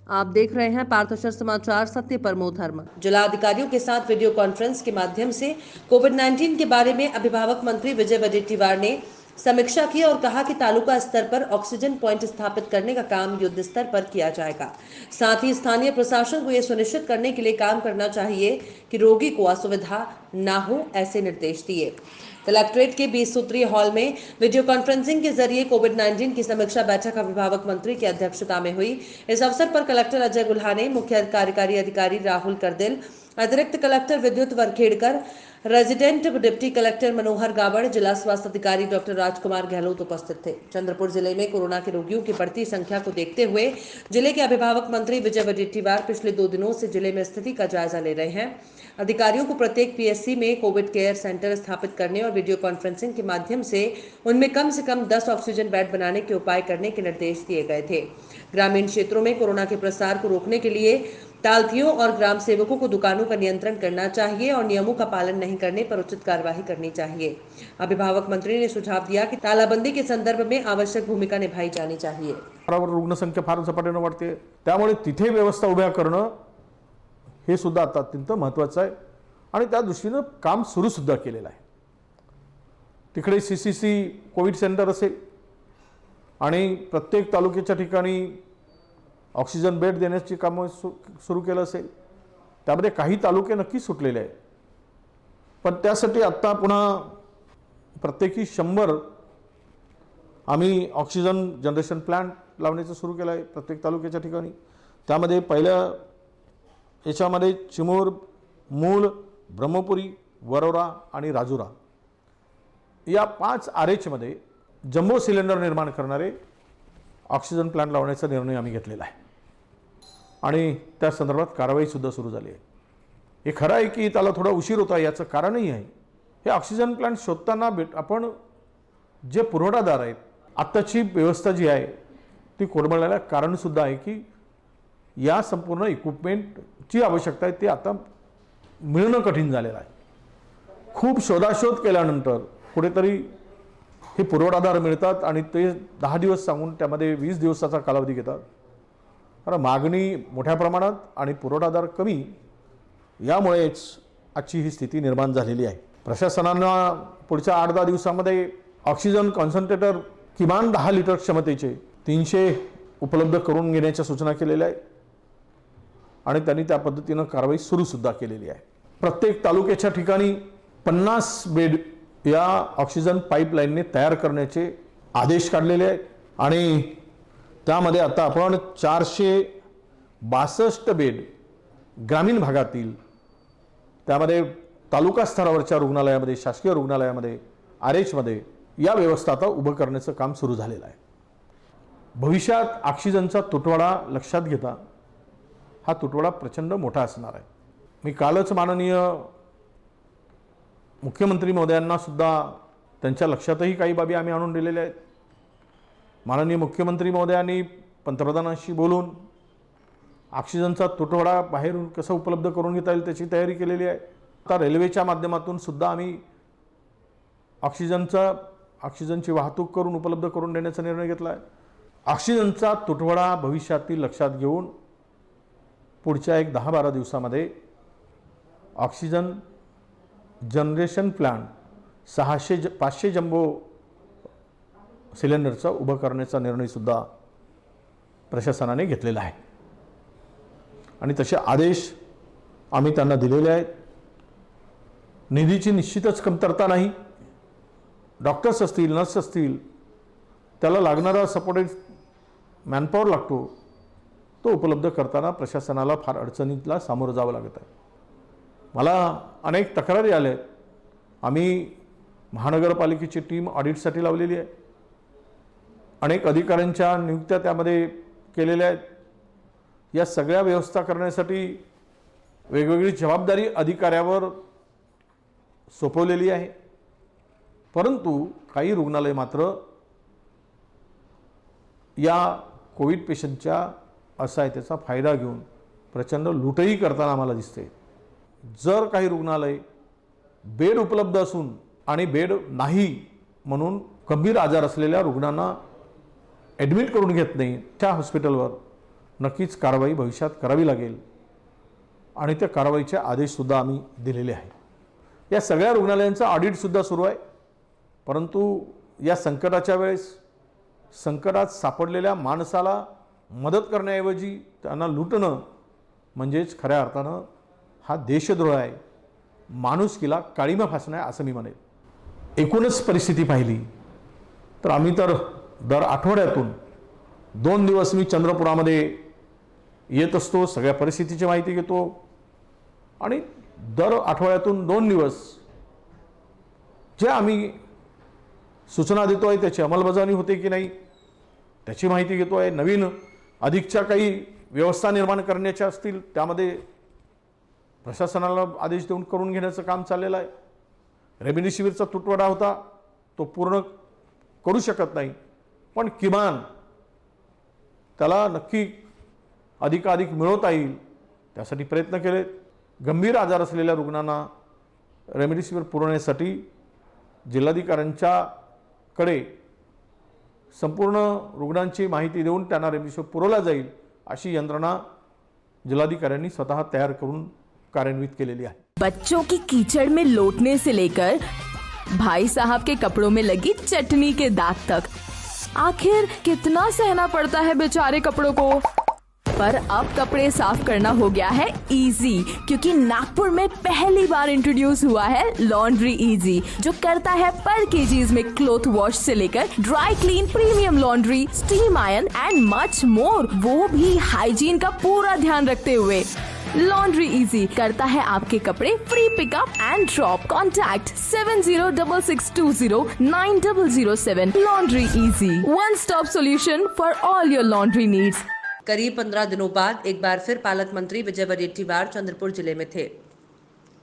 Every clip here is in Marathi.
आप देख रहे हैं पार्थशर समाचार, सत्य परमो धर्म। जिला अधिकारियों के साथ वीडियो कॉन्फ्रेंस के माध्यम से कोविड-19 के बारे में अभिभावक मंत्री विजय वडेट्टीवार ने समीक्षा की और कहा कि तालुका स्तर पर ऑक्सीजन प्वाइंट स्थापित करने का काम युद्ध स्तर पर किया जाएगा। साथ ही स्थानीय प्रशासन को यह सुनिश्चित करने के लिए काम करना चाहिए कि रोगी को असुविधा न हो, ऐसे निर्देश दिए। कलेक्ट्रेट के 20 सूत्रीय हॉल में वीडियो कॉन्फ्रेंसिंग के जरिए कोविड-19 की समीक्षा बैठक अभिभावक मंत्री की अध्यक्षता में हुई। इस अवसर पर कलेक्टर अजय गुल्हाने, मुख्य कार्यकारी अधिकारी राहुल करदिल, अतिरिक्त कलेक्टर विद्युत वरखेड़कर, resident deputy collector Manohar Gawad, जिला स्वास्थ्य अधिकारी डॉक्टर राजकुमार गहलोत उपस्थित थे। चंद्रपुर जिले में कोरोना के रोगियों की बढ़ती संख्या को देखते हुए जिले के अभिभावक मंत्री विजय वडेट्टीवार पिछले 2 दिनों से जिले में स्थिति का जायजा ले रहे हैं। अधिकारियों को प्रत्येक पीएससी में कोविड केयर सेंटर स्थापित करने और वीडियो कॉन्फ्रेंसिंग के माध्यम से उनमें कम से कम 10 ऑक्सीजन बेड बनाने के उपाय करने के निर्देश दिए गए थे। ग्रामीण क्षेत्रों में कोरोना के प्रसार को रोकने के लिए तालथियों और ग्राम सेवकों को दुकानों पर नियंत्रण करना चाहिए और नियमों का पालन नहीं करने पर उचित कार्यवाही करनी चाहिए। अभिभावक मंत्री ने सुझाव दिया कि तालाबंदी के संदर्भ में आवश्यक भूमिका निभाई जानी चाहिए। रुग्णसंख्या फार झपाट्याने वाढते, त्यामुळे तिथे व्यवस्था उभ्या करणं हे सुद्धा आता अत्यंत महत्त्वाचं आहे आणि त्या दृष्टीने काम सुरू सुद्धा केलेलं आहे। तिकडे सीसीसी कोविड सेंटर असेल आणि प्रत्येक तालुक्याच्या ठिकाणी ऑक्सिजन बेड देण्याची कामं सुरू केलं असेल। त्यामध्ये काही तालुके नक्की सुटलेले आहेत, पण त्यासाठी आता पुन्हा प्रत्येकी 100 आम्ही ऑक्सिजन जनरेशन प्लांट लावण्याचं सुरू केलं आहे प्रत्येक तालुक्याच्या ठिकाणी। त्यामध्ये पहिल्या याच्यामध्ये चिमूर, मूल, ब्रह्मपुरी, वरोरा आणि राजुरा या 5 RH मध्ये जम्बो सिलेंडर निर्माण करणारे ऑक्सिजन प्लांट लावण्याचा निर्णय आम्ही घेतलेला आहे आणि त्या संदर्भात कारवाई सुद्धा सुरू झाली आहे। हे खरं आहे की त्याला थोडा उशीर होता, याचं कारणही आहे हे ऑक्सिजन प्लांट शोधताना आपण जे पुरवठादार आहेत, आत्ताची व्यवस्था जी आहे ती कोलमडण्याला कारण सुद्धा आहे की या संपूर्ण इक्विपमेंटची आवश्यकता आहे ती आता मिळणं कठीण झालेलं आहे। खूप शोधाशोध केल्यानंतर कुठेतरी हे पुरवठादार मिळतात आणि ते 10 दिवस सांगून त्यामध्ये 20 दिवसाचा कालावधी घेतात। कारण मागणी मोठ्या प्रमाणात आणि पुरवठादार कमी, यामुळेच आजची ही स्थिती निर्माण झालेली आहे। प्रशासनाने पुढच्या 8-10 दिवसांमध्ये ऑक्सिजन कॉन्सन्ट्रेटर किमान 10 लिटर क्षमतेचे 300 उपलब्ध करून घेण्याच्या सूचना केलेल्या आहेत आणि त्यांनी त्या पद्धतीने कारवाई सुरू सुद्धा केलेली आहे। प्रत्येक तालुक्याच्या ठिकाणी 50 बेड या ऑक्सिजन पाईपलाईनने तयार करण्याचे आदेश काढलेले आहेत आणि त्यामध्ये आता आपण 462 बेड ग्रामीण भागातील, त्यामध्ये तालुका स्तरावरच्या रुग्णालयामध्ये, शासकीय रुग्णालयामध्ये, RH मध्ये या व्यवस्था आता उभं करण्याचं काम सुरू झालेलं आहे। भविष्यात ऑक्सिजनचा तुटवडा लक्षात घेता हा तुटवडा प्रचंड मोठा असणार आहे। मी कालच माननीय मुख्यमंत्री महोदयांना सुद्धा त्यांच्या लक्षातही काही बाबी आम्ही आणून दिलेल्या आहेत। माननीय मुख्यमंत्री महोदयांनी पंतप्रधानांशी बोलून ऑक्सिजनचा तुटवडा बाहेरून कसं उपलब्ध करून घेता येईल त्याची तयारी केलेली आहे। आता रेल्वेच्या माध्यमातून सुद्धा आम्ही ऑक्सिजनची वाहतूक करून उपलब्ध करून देण्याचा निर्णय घेतला आहे। ऑक्सिजनचा तुटवडा भविष्यातील लक्षात घेऊन पुढच्या 10-12 दिवसामध्ये ऑक्सिजन जनरेशन प्लांट 500 जम्बो सिलेंडरचा उभं करण्याचा निर्णय सुद्धा प्रशासनाने घेतलेला आहे आणि तसे आदेश आम्ही त्यांना दिलेले आहेत। निधीची निश्चितच कमतरता नाही। डॉक्टर्स असतील, नर्स असतील, त्याला लागणारा सपोर्टेड मॅनपॉवर लागतो, तो उपलब्ध करताना प्रशासनाला फार अडचणीला सामोरं जावं लागत आहे। मला अनेक तक्रारी आल्या आहेत। आम्ही महानगरपालिकेची टीम ऑडिटसाठी लावलेली आहे। अनेक अधिकाऱ्यांच्या नियुक्त्या त्यामध्ये केलेल्या आहेत। या सगळ्या व्यवस्था करण्यासाठी वेगवेगळी जबाबदारी अधिकाऱ्यावर सोपवलेली आहे, परंतु काही रुग्णालय मात्र या कोविड पेशंटच्या असहायतेचा फायदा घेऊन प्रचंड लूटही करताना आम्हाला दिसते। जर काही रुग्णालय बेड उपलब्ध असून आणि बेड नाही म्हणून गंभीर आजार असलेल्या रुग्णांना ॲडमिट करून घेत नाही त्या हॉस्पिटलवर नक्कीच कारवाई भविष्यात करावी लागेल आणि त्या कारवाईचे आदेशसुद्धा आम्ही दिलेले आहे। या सगळ्या रुग्णालयांचं ऑडिटसुद्धा सुरू आहे, परंतु या संकटाच्या वेळेस संकटात सापडलेल्या माणसाला मदत करण्याऐवजी त्यांना लुटणं म्हणजेच खऱ्या अर्थानं हा देशद्रोह आहे, माणुसकीला काळिमा फासणं आहे असं मी म्हणेन। एकूणच परिस्थिती पाहिली तर आम्ही तर दर आठवड्यातून 2 दिवस मी चंद्रपुरामध्ये येत असतो, सगळ्या परिस्थितीची माहिती घेतो आणि दर आठवड्यातून 2 दिवस जे आम्ही सूचना देतो आहे त्याची अंमलबजावणी होते की नाही त्याची माहिती घेतो आहे। नवीन अधिकच्या काही व्यवस्था निर्माण करण्याच्या असतील त्यामध्ये प्रशासनाला आदेश देऊन करून घेण्याचं काम चाललेलं आहे। रेमडेसिवीरचा तुटवडा होता तो पूर्ण करू शकत नाही, पण किमान त्याला नक्की अधिकाधिक मिळवता येईल त्यासाठी प्रयत्न केले। गंभीर आजार असलेल्या रुग्णांना रेमडेसिवीर पुरवण्यासाठी जिल्हाधिकाऱ्यांच्याकडे संपूर्ण रुग्णांची माहिती देऊन त्यांना रेमडेसिवीर पुरवला जाईल अशी यंत्रणा जिल्हाधिकाऱ्यांनी स्वतः तयार करून कार्यान्वित केलेली आहे। बच्चों की कीचड़ में लौटने से लेकर भाई साहब के कपड़ों में लगी चटनी के दाग तक, आखिर कितना सहना पड़ता है बेचारे कपड़ों को। पर अब कपड़े साफ करना हो गया है इजी, क्योंकि नागपुर में पहली बार इंट्रोड्यूस हुआ है लॉन्ड्री इजी, जो करता है पर केजीज में क्लॉथ वॉश से लेकर dry clean, premium laundry, steam iron end much more, वो भी हाइजीन का पूरा ध्यान रखते हुए। लॉन्ड्री इजी करता है आपके कपड़े free pickup end drop. Contact 7066209007। Laundry easy, one stop solution for all your laundry needs. करीब 15 दिनों बाद एक बार फिर पालक मंत्री विजय वडेट्टीवार चंद्रपुर जिले में थे।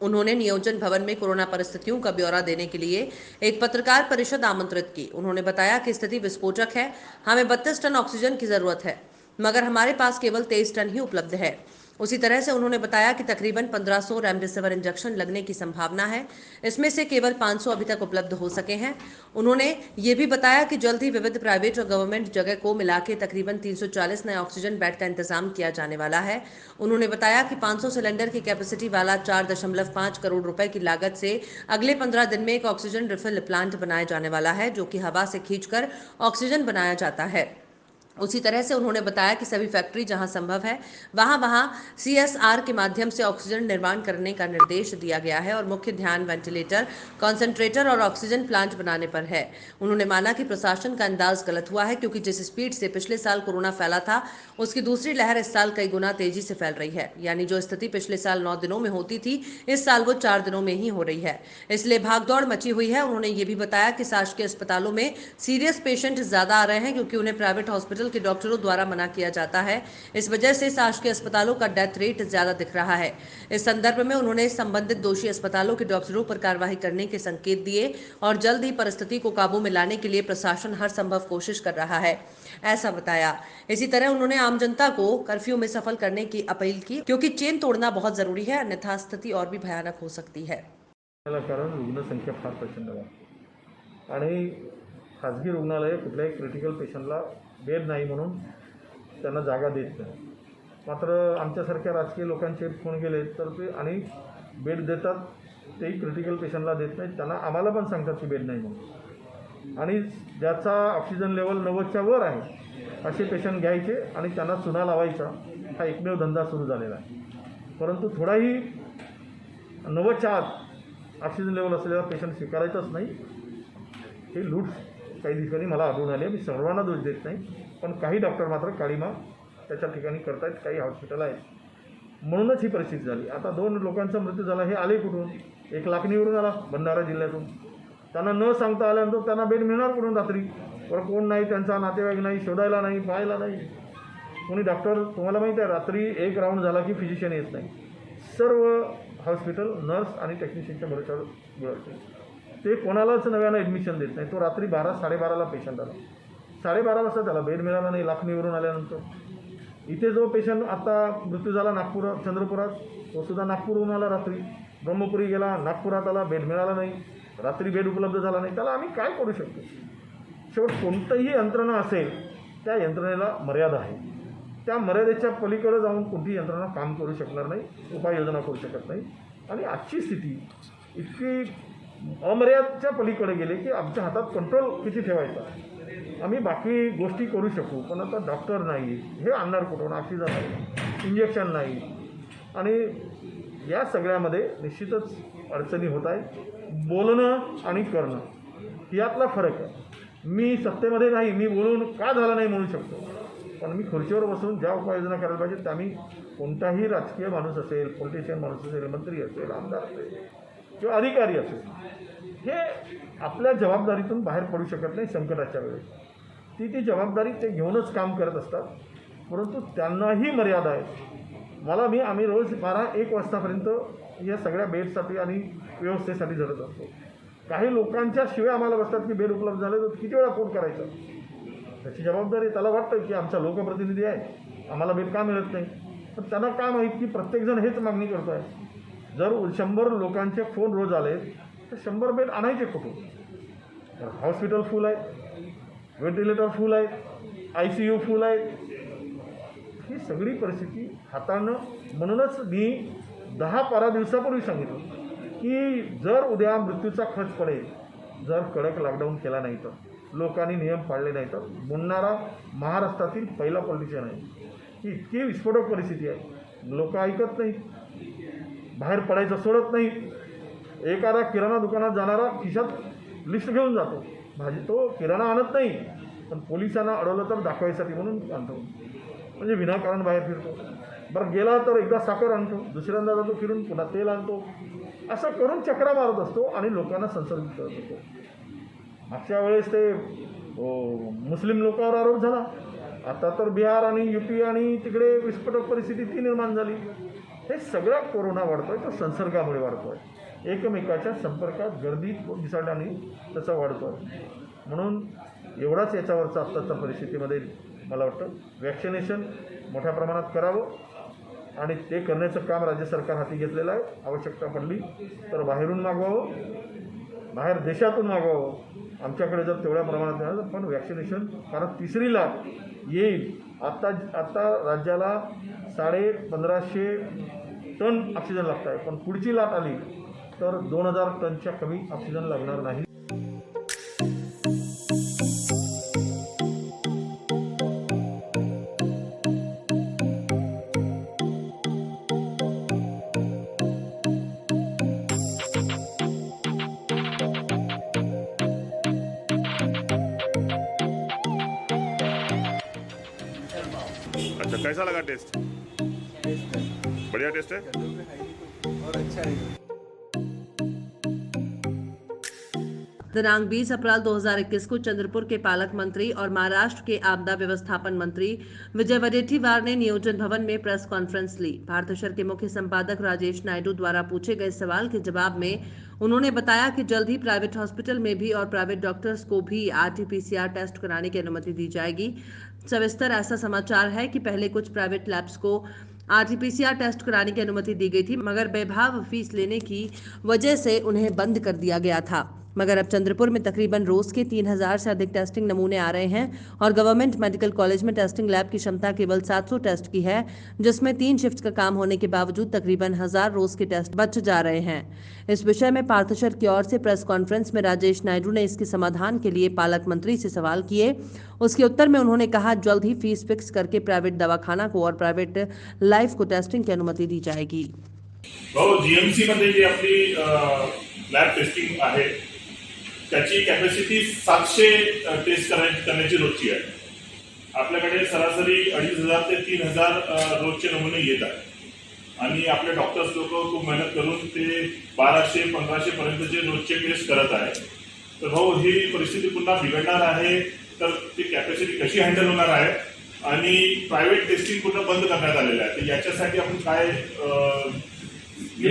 उन्होंने नियोजन भवन में कोरोना परिस्थितियों का ब्यौरा देने के लिए एक पत्रकार परिषद आमंत्रित की। उन्होंने बताया कि स्थिति विस्फोटक है, हमें 32 टन ऑक्सीजन की जरूरत है, मगर हमारे पास केवल 23 टन ही उपलब्ध है। उसी तरह से उन्होंने बताया कि तकरीबन 1500 रेमडेसिविर इंजेक्शन लगने की संभावना है, इसमें से केवल 500 अभी तक उपलब्ध हो सके हैं। उन्होंने ये भी बताया कि जल्द ही विविध प्राइवेट और गवर्नमेंट जगह को मिला के तकरीबन 340 नए ऑक्सीजन बेड का इंतजाम किया जाने वाला है। उन्होंने बताया कि 500 सिलेंडर की कैपेसिटी वाला 4.5 करोड़ रुपए की लागत से अगले 15 दिन में एक ऑक्सीजन रिफिल प्लांट बनाया जाने वाला है, जो कि हवा से खींचकर ऑक्सीजन बनाया जाता है। उसी तरह से उन्होंने बताया कि सभी फैक्ट्री जहां संभव है वहां CSR के माध्यम से ऑक्सीजन निर्माण करने का निर्देश दिया गया है और मुख्य ध्यान वेंटिलेटर, कॉन्सेंट्रेटर और ऑक्सीजन प्लांट बनाने पर है। उन्होंने माना कि प्रशासन का अंदाज गलत हुआ है, क्योंकि जिस स्पीड से पिछले साल कोरोना फैला था उसकी दूसरी लहर इस साल कई गुना तेजी से फैल रही है। यानी जो स्थिति पिछले साल 9 दिनों में होती थी, इस साल वो 4 दिनों में ही हो रही है, इसलिए भागदौड़ मची हुई है। उन्होंने ये भी बताया कि शासकीय अस्पतालों में सीरियस पेशेंट ज्यादा आ रहे हैं, क्योंकि उन्हें प्राइवेट हॉस्पिटल के डॉक्टरों द्वारा मना किया जाता है। इस वजह से शासकीय अस्पतालों का डेथ रेट ज्यादा दिख रहा है। इस संदर्भ में उन्होंने संबंधित दोषी अस्पतालों के डॉक्टरों पर कार्रवाई करने के संकेत दिए और जल्द ही परिस्थिति को काबू में लाने के लिए प्रशासन हर संभव कोशिश कर रहा है, ऐसा बताया। इसी तरह उन्होंने आम जनता को कर्फ्यू में सफल करने की अपील की, क्योंकि चेन तोड़ना बहुत जरूरी है, अन्यथा स्थिति और भी भयानक हो सकती है। कारण रुग्णसंख्या फार प्रचंड आहे आणि खाजगी रुग्णालय कुठल्याही क्रिटिकल पेशंटला बेड नाही म्हणून त्यांना जागा देत नाही। मात्र आमच्यासारख्या राजकीय लोकांचे फोन गेले तर ते आणि बेड देतात, तेही क्रिटिकल पेशंटला देत नाहीत। त्यांना आम्हाला पण सांगतात की बेड नाही म्हणून, आणि ज्याचा ऑक्सिजन लेवल 90च्या वर आहे असे पेशंट घ्यायचे आणि त्यांना चुना लावायचा, हा एकमेव धंदा सुरू झालेला आहे। परंतु थोडाही 90च्या आत ऑक्सिजन लेवल असलेला पेशंट स्वीकारायचाच नाही। हे लूट काही दिवसांनी मला आढळून आले। मी सर्वांना दोष देत नाही, पण काही डॉक्टर मात्र काळीमा त्याच्या ठिकाणी करतायत, काही हॉस्पिटल आहेत, म्हणूनच ही परिस्थिती झाली। आता 2 लोकांचा मृत्यू झाला, हे आले कुठून? एक लाखनीवरून आला, भंडारा जिल्ह्यातून। त्यांना न सांगता आल्यानंतर त्यांना बेड मिळणार कुठून रात्री? बरं कोण नाही, त्यांचा नातेवाईक नाही, शोधायला नाही, पाहायला नाही कोणी। डॉक्टर तुम्हाला माहिती आहे रात्री 1 राऊंड झाला की फिजिशियन येत नाही। सर्व हॉस्पिटल नर्स आणि टेक्निशियनच्या भरोशावर मिळवते, ते कोणालाच नव्यानं ॲडमिशन देत नाही। तो रात्री 12-12:30ला पेशंट आला, 12:30 वाजता त्याला बेड मिळाला नाही लाखनीवरून आल्यानंतर। इथे जो पेशंट आता मृत्यू झाला चंद्रपुरात, तो सुद्धा नागपूरहून आला रात्री, ब्रह्मपुरी गेला, नागपुरात आला, बेड मिळाला नाही, रात्री बेड उपलब्ध झाला नाही। त्याला आम्ही काय करू शकतो? शेवट कोणतंही यंत्रणा असेल त्या यंत्रणेला मर्यादा आहे। त्या मर्यादेच्या पलीकडे जाऊन कोणती यंत्रणा काम करू शकणार नाही, उपाययोजना करू शकत नाही. आणि आजची स्थिती इतकी अमर्यादेच्या पलीकडे गेली की आमच्या हातात कंट्रोल किती ठेवायचा. आम्ही बाकी गोष्टी करू शकू, पण आता डॉक्टर नाही, हे आणणार कुठून, ऑक्सिजन नाही, इंजेक्शन नाही. आणि या सगळ्यामध्ये निश्चितच अडचणी होत आहेत. बोलणं आणि करणं यातला फरक आहे. मी सत्तेमध्ये नाही, मी बोलून का झालं नाही म्हणू शकतो, पण मी खुर्चीवर बसून ज्या उपाययोजना करायला पाहिजे त्या मी कोणताही राजकीय माणूस असेल, पॉलिटिशियन माणूस असेल, मंत्री असेल, आमदार असेल किंवा अधिकारी असेल, हे आपल्या जबाबदारीतून बाहेर पडू शकत नाही. संकटाच्या वेळेस ती जबाबदारी ते घेऊनच काम करत असतात, परंतु त्यांनाही मर्यादा आहे. आम्ही रोज 12-1 वाजतापर्यंत या सगळ्या बेडसाठी आणि व्यवस्थेसाठी झटत असतो. काही लोकांच्या शिवाय आम्हाला बसतात की बेड उपलब्ध झाले तर किती वेळा फोन करायचा. त्याची जबाबदारी त्याला वाटतं की आमचा लोकप्रतिनिधी आहे, आम्हाला बेड का मिळत नाही. पण त्यांना काय माहीत की प्रत्येकजण हेच मागणी करतो आहे. जर 100 लोकांचे फोन रोज आले तर 100 बेड आणायचे कुठून. तर हॉस्पिटल फुल आहेत, व्हेंटिलेटर फुल आहेत, ICU फुल आहेत. ही सगळी परिस्थिती हाताळणं, म्हणूनच मी 10-12 दिवसापूर्वी सांगितलं की जर उद्या मृत्यूचा खच पडेल, जर कडक लॉकडाऊन केला नाही तर, लोकांनी नियम पाळले नाही तर, मुन्नारा महाराष्ट्रातील पहिला पॉलिटिशियन आहे. ही इतकी विस्फोटक परिस्थिती आहे, लोक ऐकत नाहीत, बाहेर पडायचं सोडत नाहीत. एखादा किराणा दुकानात जाणारा खिशात लिस्ट घेऊन जातो, तो किराणा आणत नाही, पण पोलिसांना अडवलं तर दाखवायसाठी म्हणून आणतो, म्हणजे विनाकारण बाहेर फिरतो. बरं गेला तर एकदा साखर आणतो, दुसऱ्यांदा जातो फिरून पुन्हा तेल आणतो, असं करून चक्रा मारत असतो आणि लोकांना संसर्गित करत असतो. मागच्या वेळेस ते मुस्लिम लोकांवर आरोप झाला, आता तर बिहार आणि UP आणि तिकडे विस्फोटक परिस्थिती ती निर्माण झाली. हे सगळा कोरोना वाढतोय तो संसर्गामुळे वाढतोय, एकमेकाच्या संपर्कात गर्दीत मिसळल्याने त्याचा वाढतोय. म्हणून एवढाच याच्यावरचा आत्ताच्या परिस्थितीमध्ये मला वाटतं वॅक्सिनेशन मोठ्या प्रमाणात करावं आणि ते करण्याचं काम राज्य सरकार हाती घेतलेलं आहे. आवश्यकता पडली तर बाहेरून मागवावं, बाहेर देशातून मागवावं. आमच्याकडे जर तेवढ्या प्रमाणात मिळालं पण वॅक्सिनेशन, कारण 3री लाट येईल. आता राज्याला 1550 टन ऑक्सिजन लागत आहे, पण पुढची लाट आली तर 2000 टनच्या कमी ऑक्सिजन लागणार नाही. अच्छा, कैसा लगा टेस्ट? बढ़िया टेस्ट है और अच्छा है। दिनांक 20 अप्रैल 2021 को चंद्रपुर के पालक मंत्री और महाराष्ट्र के आपदा व्यवस्थापन मंत्री विजय वडेट्टीवार ने नियोजन भवन में प्रेस कॉन्फ्रेंस ली। भारतशर के मुख्य संपादक राजेश नायडू द्वारा पूछे गए सवाल के जवाब में उन्होंने बताया कि जल्द ही प्राइवेट हॉस्पिटल में भी और प्राइवेट डॉक्टर्स को भी RT-PCR टेस्ट कराने की अनुमति दी जाएगी। सविस्तर ऐसा समाचार है कि पहले कुछ प्राइवेट लैब्स को RT-PCR टेस्ट कराने की अनुमति दी गई थी, मगर बेभाव फीस लेने की वजह से उन्हें बंद कर दिया गया था। मगर अब चंद्रपुर में तकरीबन रोज के 3000 से अधिक टेस्टिंग नमूने आ रहे हैं और गवर्नमेंट मेडिकल कॉलेज में टेस्टिंग लैब की क्षमता केवल 700 टेस्ट की है, जिसमें 3 शिफ्ट का काम होने के बावजूद तकरीबन 1000 रोज के टेस्ट बच जा रहे हैं। इस विषय में पार्थशर की ओर से प्रेस कॉन्फ्रेंस में राजेश नायडू ने इसके समाधान के लिए पालक मंत्री से सवाल किए। उसके उत्तर में उन्होंने कहा जल्द ही फीस फिक्स करके प्राइवेट दवाखाना को और प्राइवेट लाइफ को टेस्टिंग की अनुमति दी जाएगी। GMC मध्ये जी आपली लॅब टेस्टिंग आहे त्याची कॅपॅसिटी 700 टेस्ट करण्याची रोजची आहे। आपल्याकडे सरासरी 2500 ते 3000 रोजचे नमुने येत आहेत आणि आपले डॉक्टर्स लोक खूप मेहनत करून ते 1200-1500 पर्यंतचे रोजचे टेस्ट करत आहेत। तर भाऊ ही परिस्थिती पुन्हा बिघडणार आहे तर ती कॅपॅसिटी कशी हँडल होणार आहे आणि प्रायव्हेट टेस्टिंग पुन्हा बंद करण्यात आलेलं आहे, तर याच्यासाठी आपण काय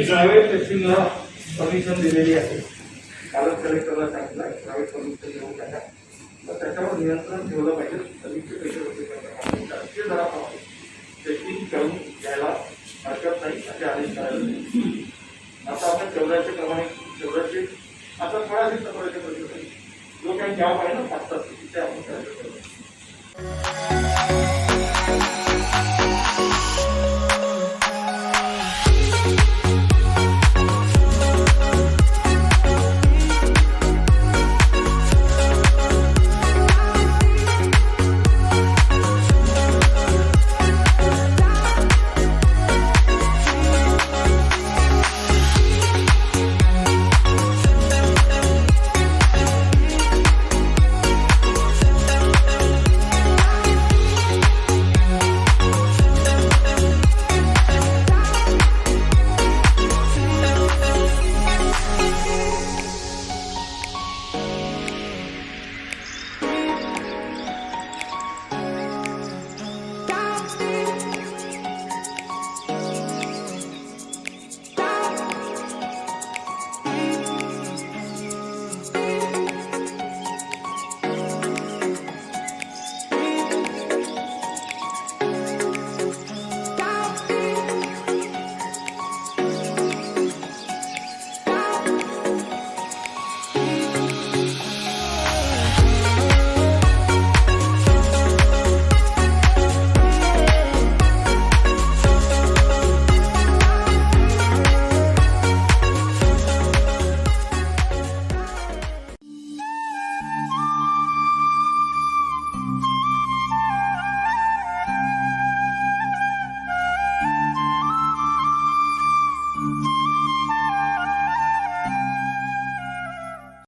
प्रायव्हेट टेस्टिंगला परमिशन दिलेली आहे। कारण कलेक्टरला सांगितलं प्रायव्हेट परमिशन घेऊन टाका, तर त्याच्यावर नियंत्रण ठेवलं पाहिजे। सर्विसचे पैसे होते पाहिजे, दराप्रमाणे टेस्टिंग करून घ्यायला हरकत नाही असे आदेश करायला। आता आपण तेवढ्याचे प्रमाणे तेवढ्याचे आता थोड्याचे पैसे जो काही जॉब आहे ना 5 तास तिथे आपण करायचं।